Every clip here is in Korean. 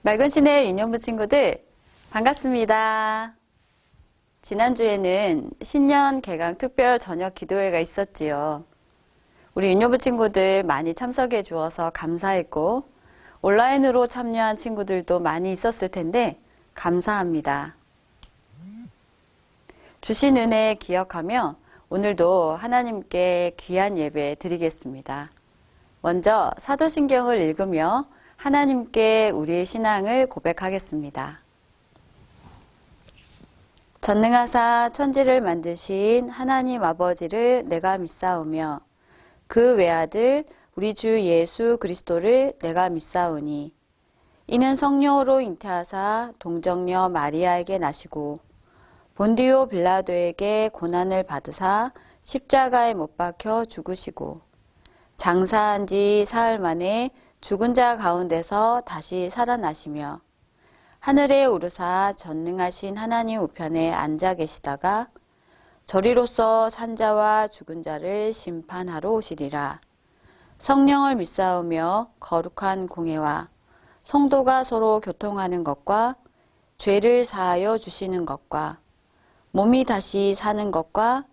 맑은 신의 유년부 친구들 반갑습니다. 지난주에는 신년 개강 특별 저녁 기도회가 있었지요. 우리 유년부 친구들 많이 참석해 주어서 감사했고 온라인으로 참여한 친구들도 많이 있었을 텐데 감사합니다. 주신 은혜 기억하며 오늘도 하나님께 귀한 예배 드리겠습니다. 먼저 사도신경을 읽으며 하나님께 우리의 신앙을 고백하겠습니다. 전능하사 천지를 만드신 하나님 아버지를 내가 믿사오며 그 외아들 우리 주 예수 그리스도를 내가 믿사오니 이는 성령으로 잉태하사 동정녀 마리아에게 나시고 본디오 빌라도에게 고난을 받으사 십자가에 못 박혀 죽으시고 장사한 지 사흘 만에 죽은 자 가운데서 다시 살아나시며 하늘에 오르사 전능하신 하나님 우편에 앉아 계시다가 저리로서 산자와 죽은 자를 심판하러 오시리라. 성령을 믿사오며 거룩한 공회와 성도가 서로 교통하는 것과 죄를 사하여 주시는 것과 몸이 다시 사는 것과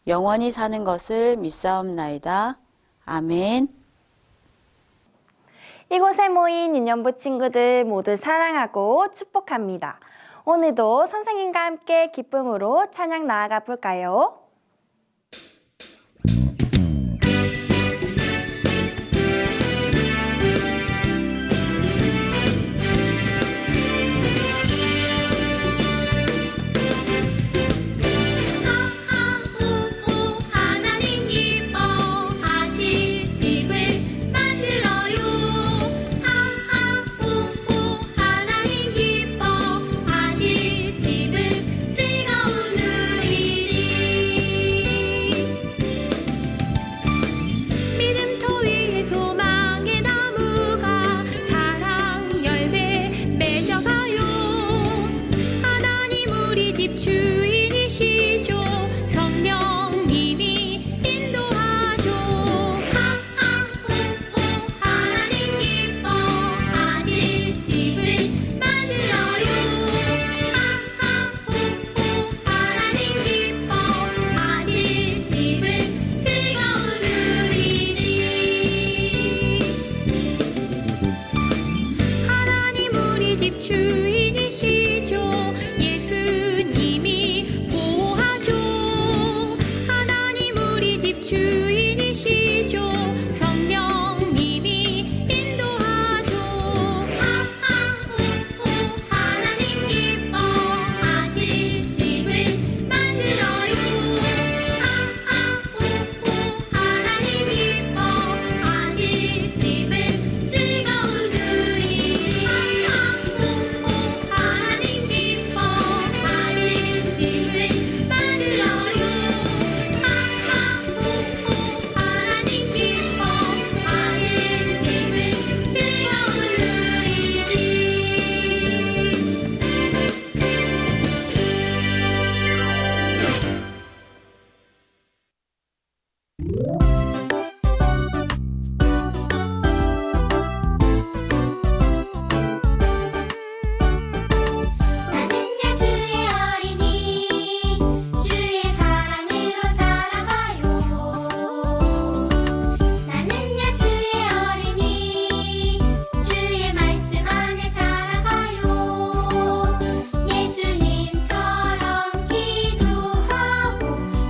영원히 사는 것을 믿사옵나이다. 아멘. 이곳에 모인 유년부 친구들 모두 사랑하고 축복합니다. 오늘도 선생님과 함께 기쁨으로 찬양 나아가 볼까요?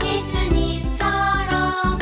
예수님처럼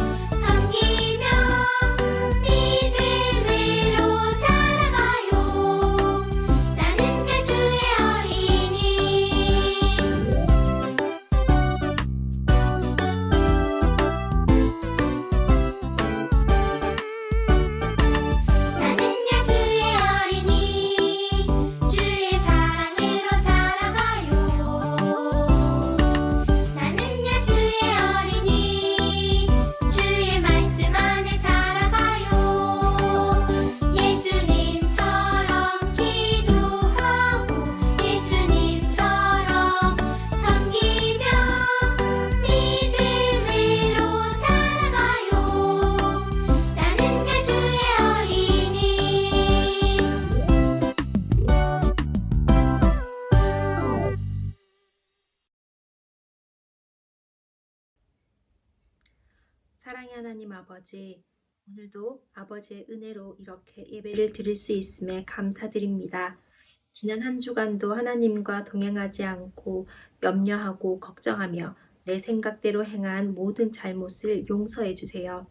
사랑의 하나님 아버지, 오늘도 아버지의 은혜로 이렇게 예배를 드릴 수 있음에 감사드립니다. 지난 한 주간도 하나님과 동행하지 않고 염려하고 걱정하며 내 생각대로 행한 모든 잘못을 용서해 주세요.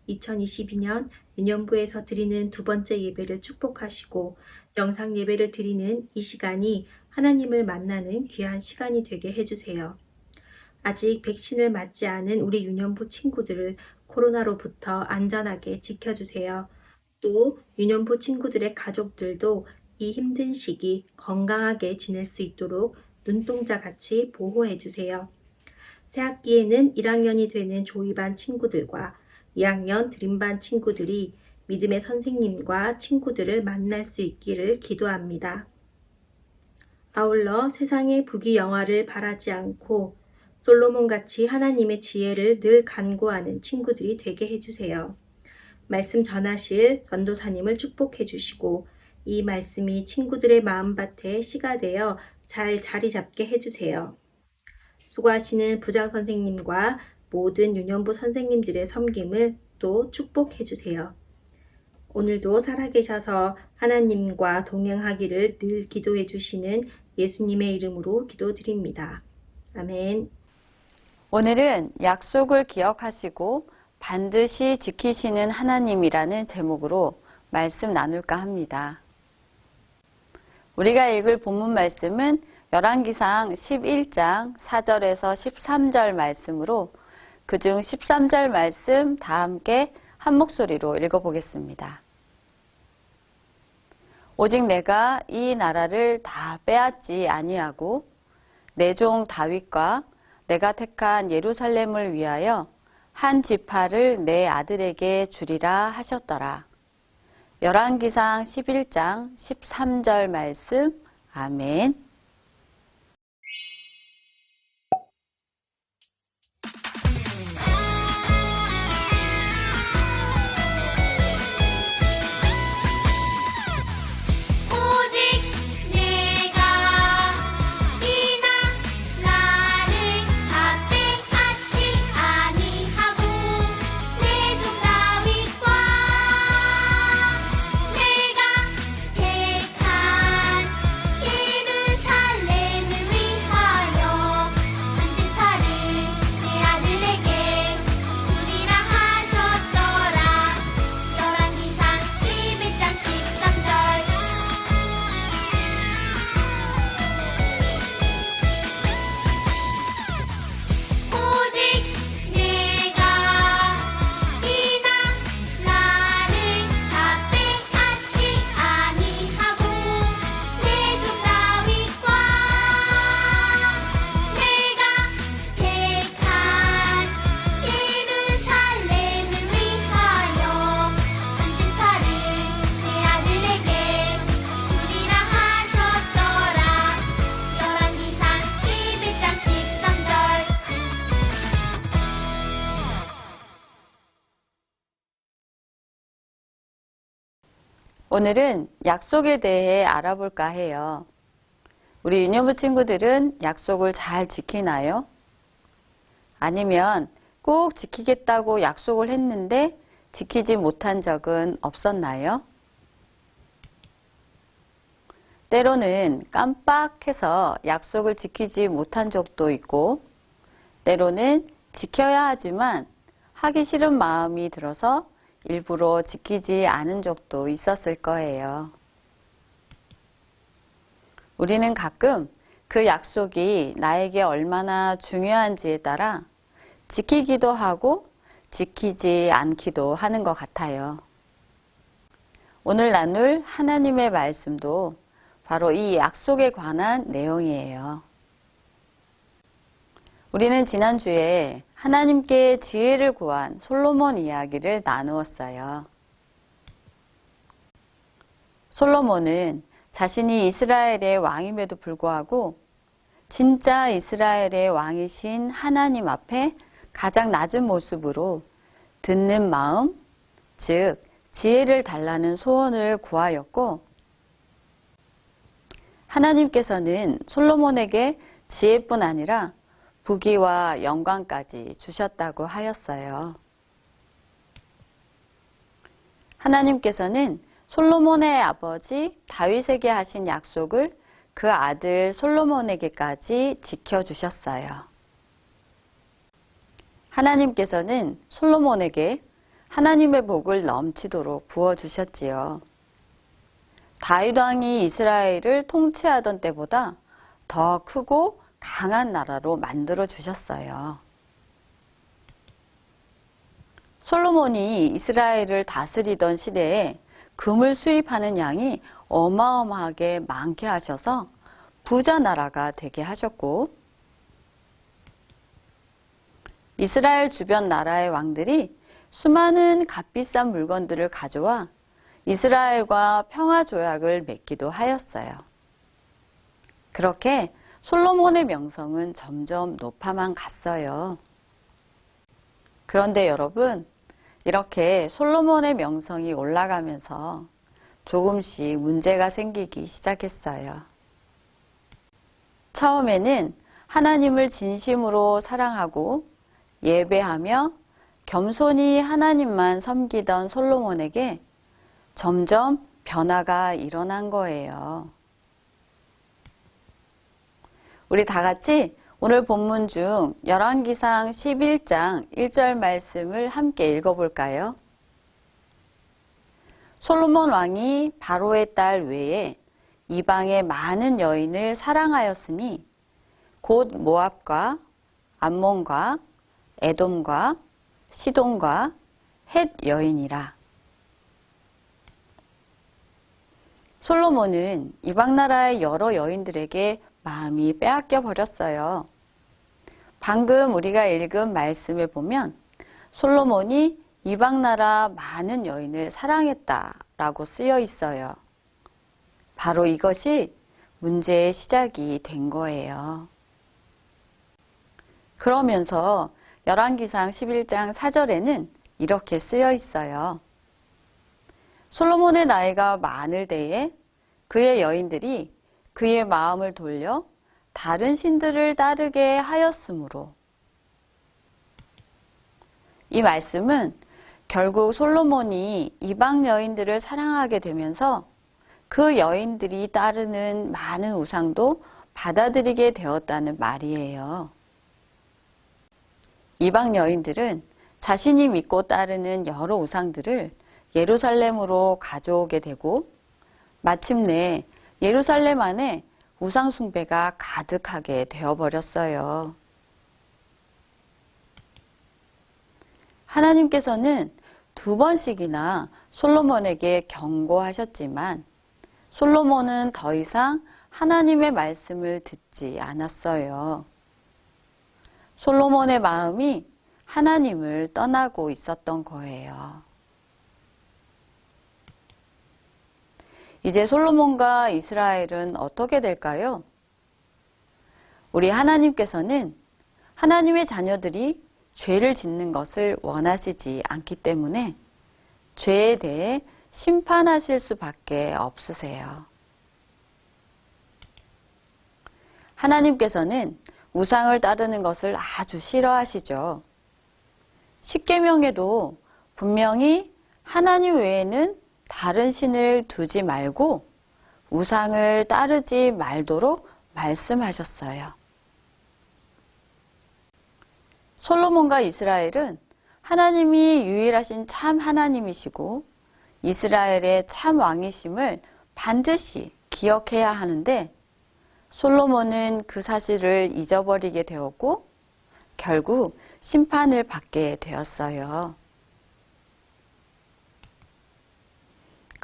2022년 유년부에서 드리는 두 번째 예배를 축복하시고 영상 예배를 드리는 이 시간이 하나님을 만나는 귀한 시간이 되게 해주세요. 아직 백신을 맞지 않은 우리 유년부 친구들을 코로나로부터 안전하게 지켜주세요. 또 유년부 친구들의 가족들도 이 힘든 시기 건강하게 지낼 수 있도록 눈동자같이 보호해주세요. 새학기에는 1학년이 되는 조이반 친구들과 2학년 드림반 친구들이 믿음의 선생님과 친구들을 만날 수 있기를 기도합니다. 아울러 세상의 부귀영화를 바라지 않고 솔로몬같이 하나님의 지혜를 늘 간구하는 친구들이 되게 해주세요. 말씀 전하실 전도사님을 축복해 주시고 이 말씀이 친구들의 마음밭에 씨가 되어 잘 자리 잡게 해주세요. 수고하시는 부장 선생님과 모든 유년부 선생님들의 섬김을 또 축복해 주세요. 오늘도 살아계셔서 하나님과 동행하기를 늘 기도해 주시는 예수님의 이름으로 기도드립니다. 아멘. 오늘은 약속을 기억하시고 반드시 지키시는 하나님이라는 제목으로 말씀 나눌까 합니다. 우리가 읽을 본문 말씀은 열왕기상 11장 4절에서 13절 말씀으로 그중 13절 말씀 다 함께 한 목소리로 읽어보겠습니다. 오직 내가 이 나라를 다 빼앗지 아니하고 내 종 다윗과 내가 택한 예루살렘을 위하여 한 지파를 내 아들에게 주리라 하셨더라. 열왕기상 11장 13절 말씀. 아멘. 오늘은 약속에 대해 알아볼까 해요. 우리 유년부 친구들은 약속을 잘 지키나요? 아니면 꼭 지키겠다고 약속을 했는데 지키지 못한 적은 없었나요? 때로는 깜빡해서 약속을 지키지 못한 적도 있고, 때로는 지켜야 하지만 하기 싫은 마음이 들어서 일부러 지키지 않은 적도 있었을 거예요. 우리는 가끔 그 약속이 나에게 얼마나 중요한지에 따라 지키기도 하고 지키지 않기도 하는 것 같아요. 오늘 나눌 하나님의 말씀도 바로 이 약속에 관한 내용이에요. 우리는 지난주에 하나님께 지혜를 구한 솔로몬 이야기를 나누었어요. 솔로몬은 자신이 이스라엘의 왕임에도 불구하고 진짜 이스라엘의 왕이신 하나님 앞에 가장 낮은 모습으로 듣는 마음, 즉 지혜를 달라는 소원을 구하였고, 하나님께서는 솔로몬에게 지혜뿐 아니라 부귀와 영광까지 주셨다고 하였어요. 하나님께서는 솔로몬의 아버지 다윗에게 하신 약속을 그 아들 솔로몬에게까지 지켜주셨어요. 하나님께서는 솔로몬에게 하나님의 복을 넘치도록 부어주셨지요. 다윗 왕이 이스라엘을 통치하던 때보다 더 크고 강한 나라로 만들어 주셨어요. 솔로몬이 이스라엘을 다스리던 시대에 금을 수입하는 양이 어마어마하게 많게 하셔서 부자 나라가 되게 하셨고, 이스라엘 주변 나라의 왕들이 수많은 값비싼 물건들을 가져와 이스라엘과 평화 조약을 맺기도 하였어요. 그렇게 솔로몬의 명성은 점점 높아만 갔어요. 그런데 여러분, 이렇게 솔로몬의 명성이 올라가면서 조금씩 문제가 생기기 시작했어요. 처음에는 하나님을 진심으로 사랑하고 예배하며 겸손히 하나님만 섬기던 솔로몬에게 점점 변화가 일어난 거예요. 우리 다 같이 오늘 본문 중 열왕기상 11장 1절 말씀을 함께 읽어볼까요? 솔로몬 왕이 바로의 딸 외에 이방의 많은 여인을 사랑하였으니 곧 모압과 암몬과 에돔과 시돈과 헷 여인이라. 솔로몬은 이방 나라의 여러 여인들에게 마음이 빼앗겨 버렸어요. 방금 우리가 읽은 말씀에 보면 솔로몬이 이방 나라 많은 여인을 사랑했다라고 쓰여 있어요. 바로 이것이 문제의 시작이 된 거예요. 그러면서 열왕기상 11장 4절에는 이렇게 쓰여 있어요. 솔로몬의 나이가 많을 때에 그의 여인들이 그의 마음을 돌려 다른 신들을 따르게 하였으므로. 이 말씀은 결국 솔로몬이 이방 여인들을 사랑하게 되면서 그 여인들이 따르는 많은 우상도 받아들이게 되었다는 말이에요. 이방 여인들은 자신이 믿고 따르는 여러 우상들을 예루살렘으로 가져오게 되고 마침내 예루살렘 안에 우상 숭배가 가득하게 되어버렸어요. 하나님께서는 2번씩이나 솔로몬에게 경고하셨지만 솔로몬은 더 이상 하나님의 말씀을 듣지 않았어요. 솔로몬의 마음이 하나님을 떠나고 있었던 거예요. 이제 솔로몬과 이스라엘은 어떻게 될까요? 우리 하나님께서는 하나님의 자녀들이 죄를 짓는 것을 원하시지 않기 때문에 죄에 대해 심판하실 수밖에 없으세요. 하나님께서는 우상을 따르는 것을 아주 싫어하시죠. 십계명에도 분명히 하나님 외에는 다른 신을 두지 말고 우상을 따르지 말도록 말씀하셨어요. 솔로몬과 이스라엘은 하나님이 유일하신 참 하나님이시고 이스라엘의 참 왕이심을 반드시 기억해야 하는데 솔로몬은 그 사실을 잊어버리게 되었고 결국 심판을 받게 되었어요.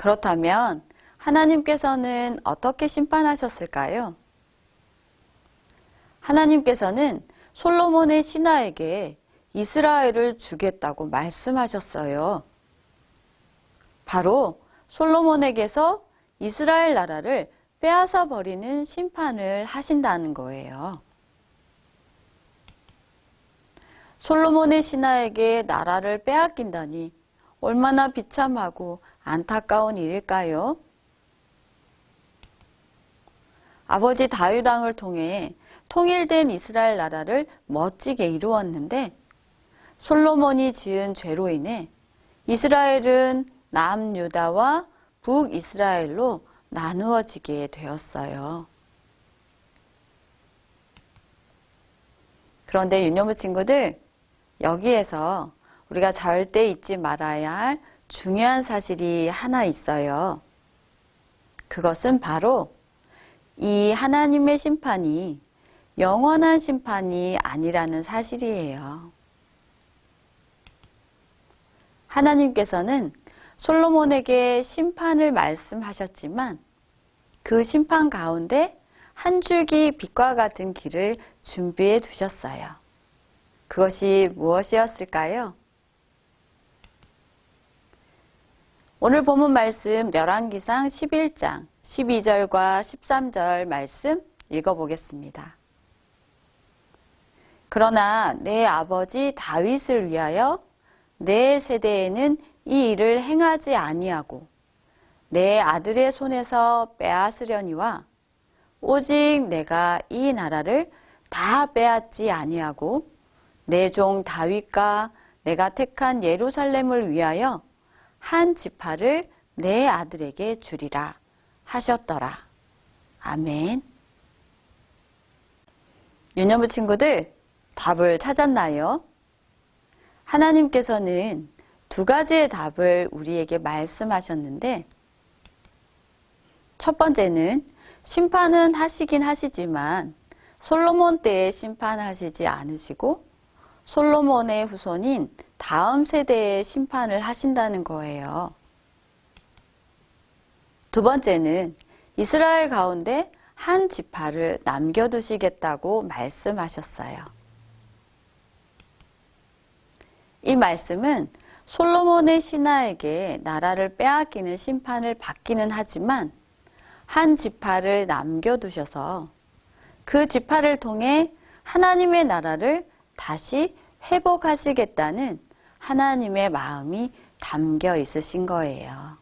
그렇다면 하나님께서는 어떻게 심판하셨을까요? 하나님께서는 솔로몬의 신하에게 이스라엘을 주겠다고 말씀하셨어요. 바로 솔로몬에게서 이스라엘 나라를 빼앗아 버리는 심판을 하신다는 거예요. 솔로몬의 신하에게 나라를 빼앗긴다니 얼마나 비참하고 안타까운 일일까요? 아버지 다윗 왕을 통해 통일된 이스라엘 나라를 멋지게 이루었는데 솔로몬이 지은 죄로 인해 이스라엘은 남유다와 북이스라엘로 나누어지게 되었어요. 그런데 유년부 친구들, 여기에서 우리가 절대 잊지 말아야 할 중요한 사실이 하나 있어요. 그것은 바로 이 하나님의 심판이 영원한 심판이 아니라는 사실이에요. 하나님께서는 솔로몬에게 심판을 말씀하셨지만 그 심판 가운데 한 줄기 빛과 같은 길을 준비해 두셨어요. 그것이 무엇이었을까요? 오늘 본문 말씀 열왕기상 11장 12절과 13절 말씀 읽어보겠습니다. 그러나 내 아버지 다윗을 위하여 내 세대에는 이 일을 행하지 아니하고 내 아들의 손에서 빼앗으려니와 오직 내가 이 나라를 다 빼앗지 아니하고 내 종 다윗과 내가 택한 예루살렘을 위하여 한 지파를 내 아들에게 주리라 하셨더라. 아멘. 유년부 친구들, 답을 찾았나요? 하나님께서는 두 가지의 답을 우리에게 말씀하셨는데, 첫 번째는 심판은 하시긴 하시지만 솔로몬 때에 심판하시지 않으시고 솔로몬의 후손인 다음 세대에 심판을 하신다는 거예요. 두 번째는 이스라엘 가운데 한 지파를 남겨두시겠다고 말씀하셨어요. 이 말씀은 솔로몬의 신하에게 나라를 빼앗기는 심판을 받기는 하지만 한 지파를 남겨두셔서 그 지파를 통해 하나님의 나라를 다시 회복하시겠다는 하나님의 마음이 담겨 있으신 거예요.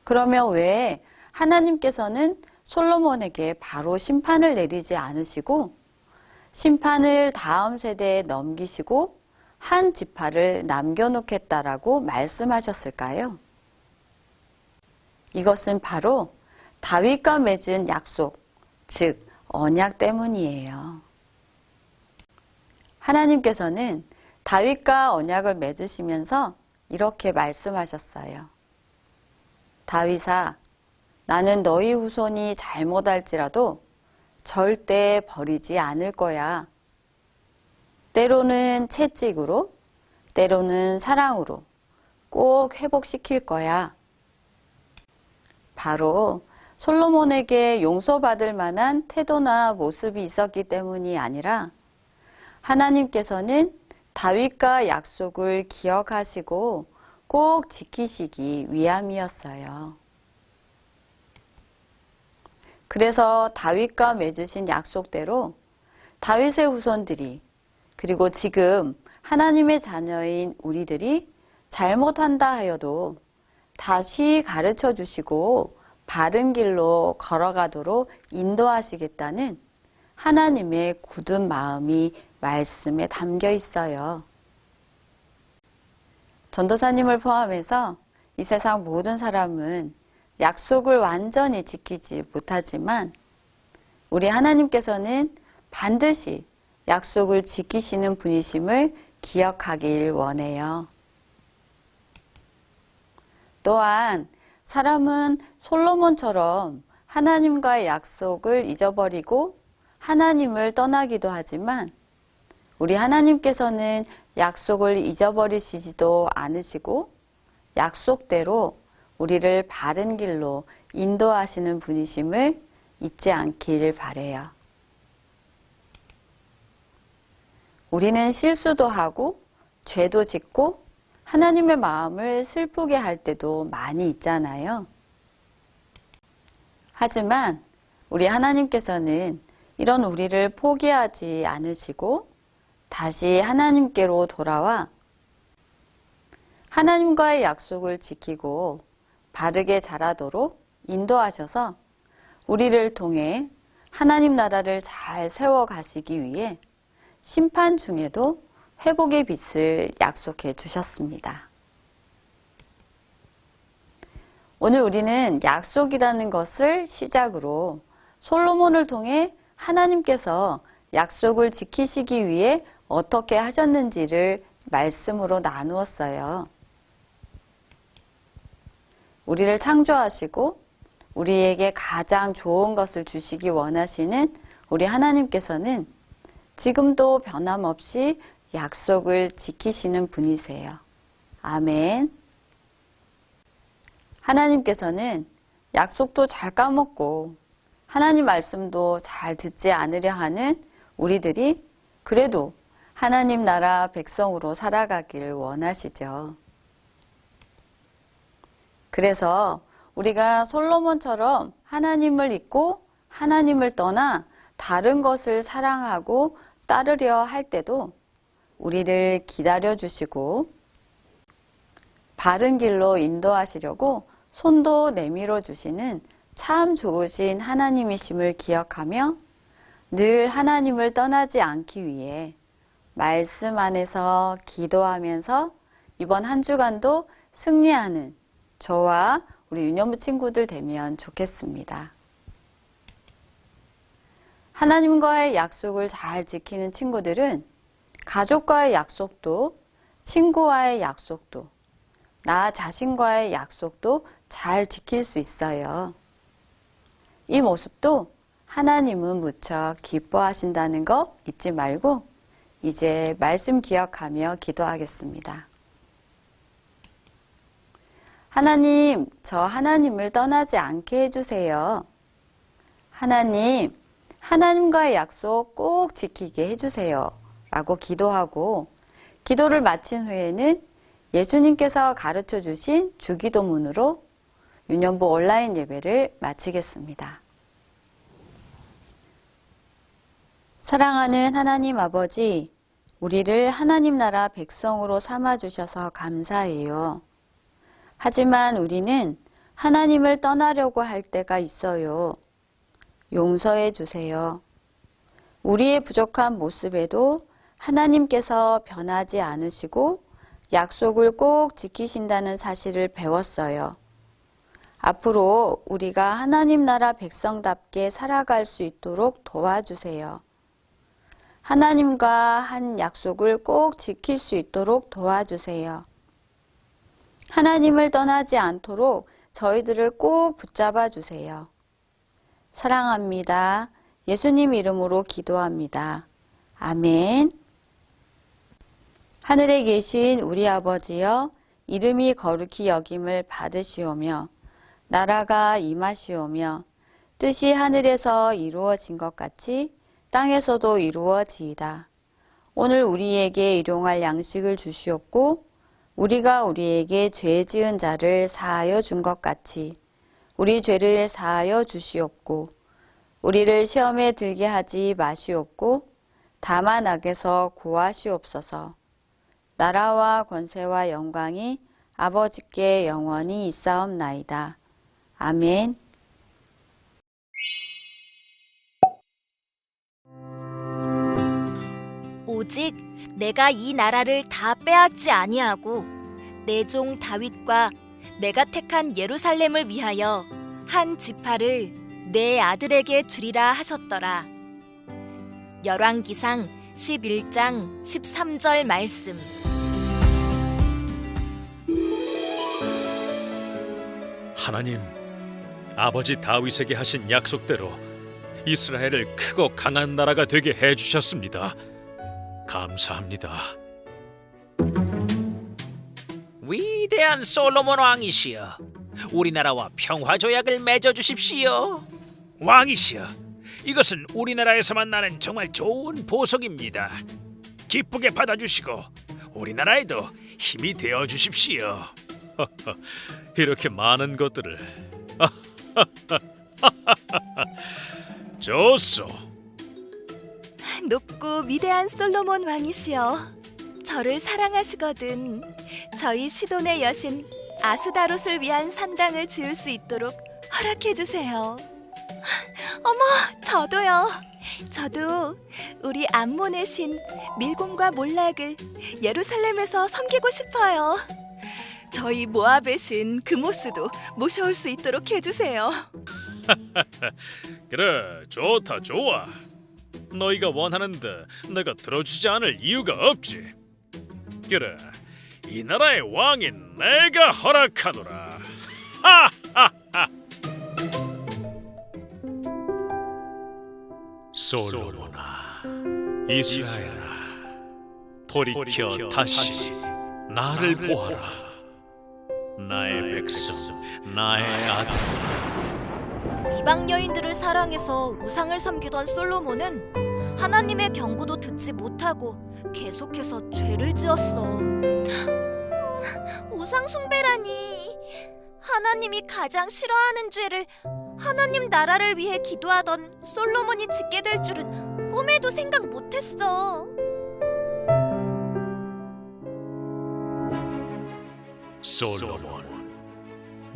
그러면 왜 하나님께서는 솔로몬에게 바로 심판을 내리지 않으시고 심판을 다음 세대에 넘기시고 한 지파를 남겨놓겠다라고 말씀하셨을까요? 이것은 바로 다윗과 맺은 약속, 즉 언약 때문이에요. 하나님께서는 다윗과 언약을 맺으시면서 이렇게 말씀하셨어요. 다윗아, 나는 너희 후손이 잘못할지라도 절대 버리지 않을 거야. 때로는 채찍으로, 때로는 사랑으로 꼭 회복시킬 거야. 바로 솔로몬에게 용서받을 만한 태도나 모습이 있었기 때문이 아니라 하나님께서는 다윗과 약속을 기억하시고 꼭 지키시기 위함이었어요. 그래서 다윗과 맺으신 약속대로 다윗의 후손들이 그리고 지금 하나님의 자녀인 우리들이 잘못한다 하여도 다시 가르쳐 주시고 바른 길로 걸어가도록 인도하시겠다는 하나님의 굳은 마음이 말씀에 담겨 있어요. 전도사님을 포함해서 이 세상 모든 사람은 약속을 완전히 지키지 못하지만 우리 하나님께서는 반드시 약속을 지키시는 분이심을 기억하길 원해요. 또한 사람은 솔로몬처럼 하나님과의 약속을 잊어버리고 하나님을 떠나기도 하지만 우리 하나님께서는 약속을 잊어버리시지도 않으시고 약속대로 우리를 바른 길로 인도하시는 분이심을 잊지 않길 바라요. 우리는 실수도 하고 죄도 짓고 하나님의 마음을 슬프게 할 때도 많이 있잖아요. 하지만 우리 하나님께서는 이런 우리를 포기하지 않으시고 다시 하나님께로 돌아와 하나님과의 약속을 지키고 바르게 자라도록 인도하셔서 우리를 통해 하나님 나라를 잘 세워가시기 위해 심판 중에도 회복의 빛을 약속해 주셨습니다. 오늘 우리는 약속이라는 것을 시작으로 솔로몬을 통해 하나님께서 약속을 지키시기 위해 어떻게 하셨는지를 말씀으로 나누었어요. 우리를 창조하시고 우리에게 가장 좋은 것을 주시기 원하시는 우리 하나님께서는 지금도 변함없이 약속을 지키시는 분이세요. 아멘. 하나님께서는 약속도 잘 까먹고 하나님 말씀도 잘 듣지 않으려 하는 우리들이 그래도 하나님 나라 백성으로 살아가기를 원하시죠. 그래서 우리가 솔로몬처럼 하나님을 잊고 하나님을 떠나 다른 것을 사랑하고 따르려 할 때도 우리를 기다려 주시고 바른 길로 인도하시려고 손도 내밀어 주시는 참 좋으신 하나님이심을 기억하며 늘 하나님을 떠나지 않기 위해 말씀 안에서 기도하면서 이번 한 주간도 승리하는 저와 우리 유년부 친구들 되면 좋겠습니다. 하나님과의 약속을 잘 지키는 친구들은 가족과의 약속도, 친구와의 약속도, 나 자신과의 약속도 잘 지킬 수 있어요. 이 모습도 하나님은 무척 기뻐하신다는 거 잊지 말고 이제 말씀 기억하며 기도하겠습니다. 하나님, 저 하나님을 떠나지 않게 해주세요. 하나님, 하나님과의 약속 꼭 지키게 해주세요. 라고 기도하고 기도를 마친 후에는 예수님께서 가르쳐 주신 주기도문으로 유년부 온라인 예배를 마치겠습니다. 사랑하는 하나님 아버지, 우리를 하나님 나라 백성으로 삼아주셔서 감사해요. 하지만 우리는 하나님을 떠나려고 할 때가 있어요. 용서해 주세요. 우리의 부족한 모습에도 하나님께서 변하지 않으시고 약속을 꼭 지키신다는 사실을 배웠어요. 앞으로 우리가 하나님 나라 백성답게 살아갈 수 있도록 도와주세요. 하나님과 한 약속을 꼭 지킬 수 있도록 도와주세요. 하나님을 떠나지 않도록 저희들을 꼭 붙잡아 주세요. 사랑합니다. 예수님 이름으로 기도합니다. 아멘. 하늘에 계신 우리 아버지여, 이름이 거룩히 여김을 받으시오며 나라가 임하시오며 뜻이 하늘에서 이루어진 것 같이 땅에서도 이루어지이다. 오늘 우리에게 일용할 양식을 주시옵고 우리가 우리에게 죄 지은 자를 사하여 준 것 같이 우리 죄를 사하여 주시옵고 우리를 시험에 들게 하지 마시옵고 다만 악에서 구하시옵소서. 나라와 권세와 영광이 아버지께 영원히 있사옵나이다. 아멘. 오직 내가 이 나라를 다 빼앗지 아니하고 내 종 다윗과 내가 택한 예루살렘을 위하여 한 지파를 내 아들에게 주리라 하셨더라. 열왕기상 11장 13절 말씀. 하나님, 아버지 다윗에게 하신 약속대로 이스라엘을 크고 강한 나라가 되게 해주셨습니다. 감사합니다. 위대한 솔로몬 왕이시여, 우리나라와 평화 조약을 맺어 주십시오. 왕이시여, 이것은 우리나라에서만 나는 정말 좋은 보석입니다. 기쁘게 받아주시고 우리나라에도 힘이 되어 주십시오. 이렇게 많은 것들을 좋소. 높고 위대한 솔로몬 왕이시여, 저를 사랑하시거든 저희 시돈의 여신 아스다롯을 위한 산당을 지을 수 있도록 허락해 주세요. 어머, 저도요. 저도 우리 암몬의 신 밀곰과 몰락을 예루살렘에서 섬기고 싶어요. 저희 모압의 신 그모스도 모셔올 수 있도록 해주세요. 그래, 좋다, 좋아. 너희가 원하는데 내가 들어주지 않을 이유가 없지. 그래, 이 나라의 왕인 내가 허락하노라. 솔로몬아, 이스라엘아, 돌이켜 다시 나를 보아라. 나의 백성, 나의 아들. 이방 여인들을 사랑해서 우상을 섬기던 솔로몬은 하나님의 경고도 듣지 못하고 계속해서 죄를 지었어. 우상 숭배라니. 하나님이 가장 싫어하는 죄를 하나님 나라를 위해 기도하던 솔로몬이 짓게 될 줄은 꿈에도 생각 못했어. 솔로몬,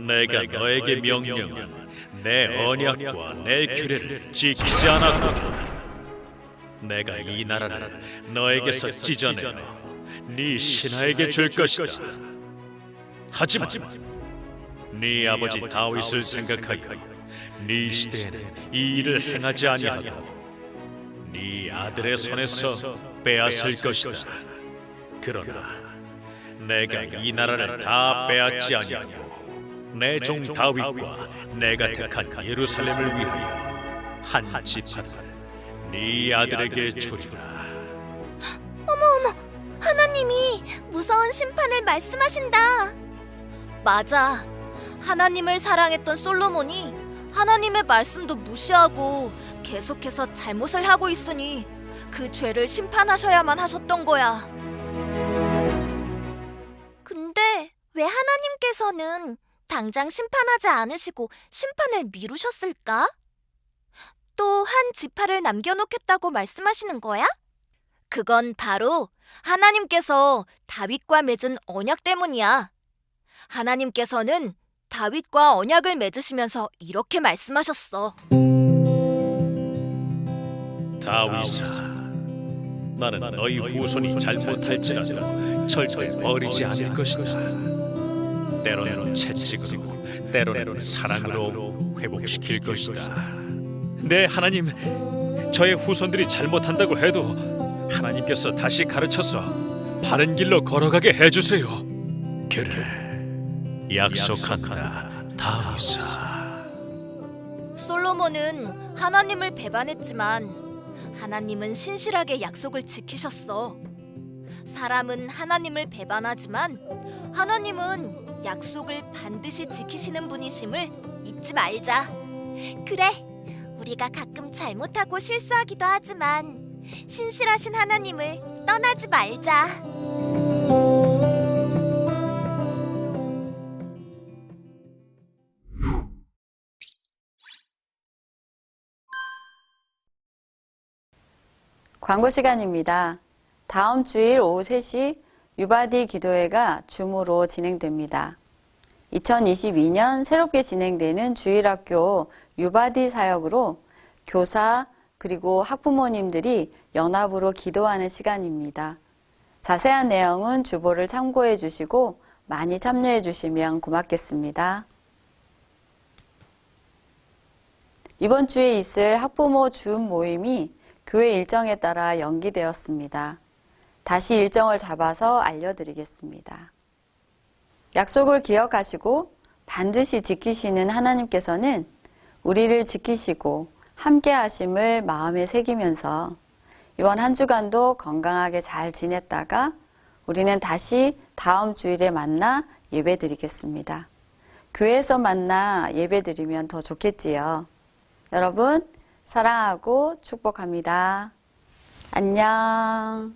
내가 너에게 명령한 내 언약과 내 규례를 지키지 않았구나. 내가 이 나라를 너에게서 찢어내어 네 신하에게 줄 것이다. 하지만 네 아버지 다윗을 생각하여 네 시대에는 이 일을 행하지 아니하고 네 아들의 손에서 빼앗을 것이다. 그러나 내가 이 나라를 다 빼앗지 아니하고 내 종 다윗과 내가 택한 예루살렘을 위하여 한 지파를 네 아들에게 주리라. 하나님이 무서운 심판을 말씀하신다. 맞아. 하나님을 사랑했던 솔로몬이 하나님의 말씀도 무시하고 계속해서 잘못을 하고 있으니 그 죄를 심판하셔야만 하셨던 거야. 근데 왜 하나님께서는 당장 심판하지 않으시고 심판을 미루셨을까? 또 한 지파를 남겨놓겠다고 말씀하시는 거야? 그건 바로 하나님께서 다윗과 맺은 언약 때문이야. 하나님께서는 다윗과 언약을 맺으시면서 이렇게 말씀하셨어. 다윗아, 나는 너희 후손이 잘못할지라도 절대 버리지 않을 것이다. 때로는 채찍으로, 때로는 사랑으로 회복시킬 것이다. 네, 하나님, 저의 후손들이 잘못한다고 해도 하나님께서 다시 가르쳐서 바른 길로 걸어가게 해주세요. 그래, 약속한다, 다윗아. 솔로몬은 하나님을 배반했지만 하나님은 신실하게 약속을 지키셨어. 사람은 하나님을 배반하지만 하나님은 약속을 반드시 지키시는 분이심을 잊지 말자. 그래, 우리가 가끔 잘못하고 실수하기도 하지만 신실하신 하나님을 떠나지 말자. 광고 시간입니다. 다음 주일 오후 3시 유바디 기도회가 줌으로 진행됩니다. 2022년 새롭게 진행되는 주일학교 유바디 사역으로 교사 그리고 학부모님들이 연합으로 기도하는 시간입니다. 자세한 내용은 주보를 참고해 주시고 많이 참여해 주시면 고맙겠습니다. 이번 주에 있을 학부모 줌 모임이 교회 일정에 따라 연기되었습니다. 다시 일정을 잡아서 알려드리겠습니다. 약속을 기억하시고 반드시 지키시는 하나님께서는 우리를 지키시고 함께 하심을 마음에 새기면서 이번 한 주간도 건강하게 잘 지냈다가 우리는 다시 다음 주일에 만나 예배드리겠습니다. 교회에서 만나 예배드리면 더 좋겠지요. 여러분, 사랑하고 축복합니다. 안녕.